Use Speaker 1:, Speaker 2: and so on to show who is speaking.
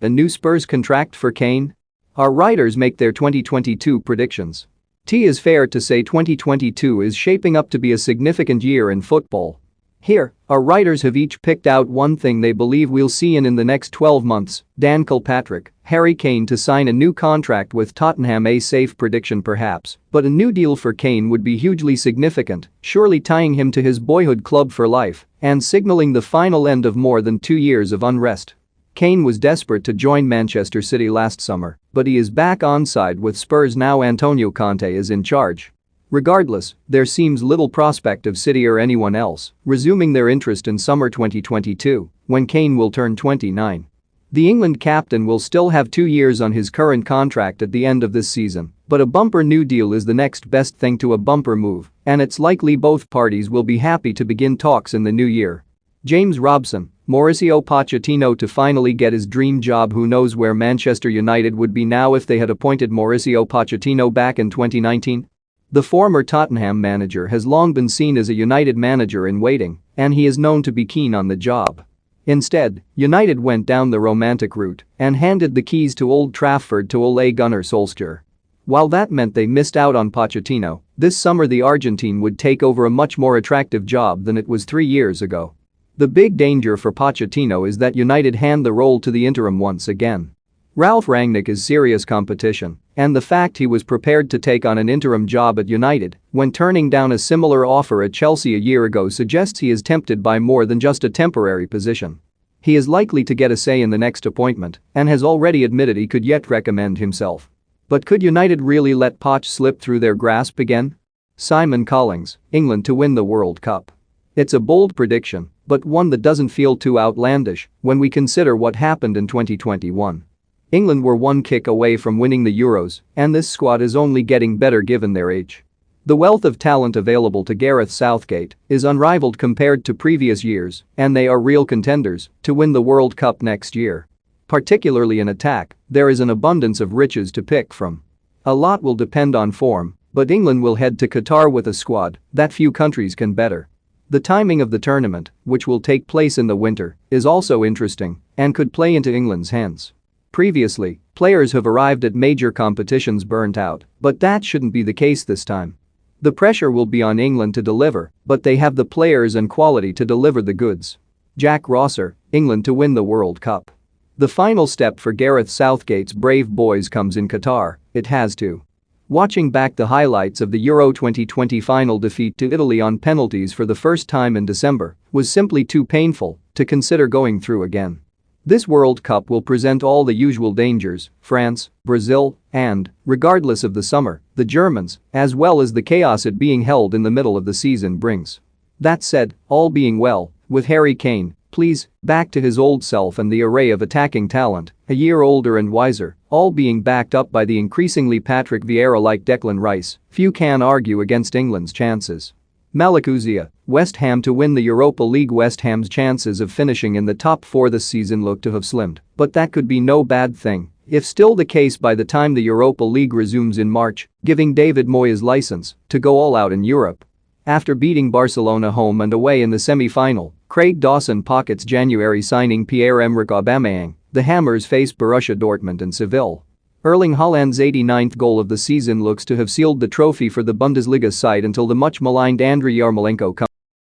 Speaker 1: A new Spurs contract for Kane? Our writers make their 2022 predictions. It is fair to say 2022 is shaping up to be a significant year in football. Here, our writers have each picked out one thing they believe we'll see in the next 12 months. Dan Kilpatrick, Harry Kane to sign a new contract with Tottenham. A safe prediction perhaps, but a new deal for Kane would be hugely significant, surely tying him to his boyhood club for life and signaling the final end of more than 2 years of unrest. Kane was desperate to join Manchester City last summer, but he is back on side with Spurs now Antonio Conte is in charge. Regardless, there seems little prospect of City or anyone else resuming their interest in summer 2022, when Kane will turn 29. The England captain will still have 2 years on his current contract at the end of this season, but a bumper new deal is the next best thing to a bumper move, and it's likely both parties will be happy to begin talks in the new year. James Robson, Mauricio Pochettino to finally get his dream job. Who knows where Manchester United would be now if they had appointed Mauricio Pochettino back in 2019? The former Tottenham manager has long been seen as a United manager in waiting, and he is known to be keen on the job. Instead, United went down the romantic route and handed the keys to Old Trafford to Ole Gunnar Solskjaer. While that meant they missed out on Pochettino, this summer the Argentine would take over a much more attractive job than it was 3 years ago. The big danger for Pochettino is that United hand the role to the interim once again. Ralf Rangnick is serious competition, and the fact he was prepared to take on an interim job at United when turning down a similar offer at Chelsea a year ago suggests he is tempted by more than just a temporary position. He is likely to get a say in the next appointment and has already admitted he could yet recommend himself. But could United really let Poch slip through their grasp again? Simon Collings, England to win the World Cup. It's a bold prediction, but one that doesn't feel too outlandish when we consider what happened in 2021. England were one kick away from winning the Euros, and this squad is only getting better given their age. The wealth of talent available to Gareth Southgate is unrivaled compared to previous years, and they are real contenders to win the World Cup next year. Particularly in attack, there is an abundance of riches to pick from. A lot will depend on form, but England will head to Qatar with a squad that few countries can better. The timing of the tournament, which will take place in the winter, is also interesting and could play into England's hands. Previously, players have arrived at major competitions burnt out, but that shouldn't be the case this time. The pressure will be on England to deliver, but they have the players and quality to deliver the goods. Jack Rosser, England to win the World Cup. The final step for Gareth Southgate's brave boys comes in Qatar, it has to. Watching back the highlights of the Euro 2020 final defeat to Italy on penalties for the first time in December was simply too painful to consider going through again. This World Cup will present all the usual dangers, France, Brazil, and, regardless of the summer, the Germans, as well as the chaos it being held in the middle of the season brings. That said, all being well, with Harry Kane, please, back to his old self and the array of attacking talent, a year older and wiser, all being backed up by the increasingly Patrick Vieira-like Declan Rice, few can argue against England's chances. Malakuzia, West Ham to win the Europa League. West Ham's chances of finishing in the top 4 this season look to have slimmed, but that could be no bad thing if still the case by the time the Europa League resumes in March, giving David Moyes license to go all out in Europe. After beating Barcelona home and away in the semi-final, Craig Dawson pockets January signing Pierre-Emerick Aubameyang. The Hammers face Borussia Dortmund and Seville. Erling Haaland's 89th goal of the season looks to have sealed the trophy for the Bundesliga side until the much-maligned Andriy Yarmolenko comes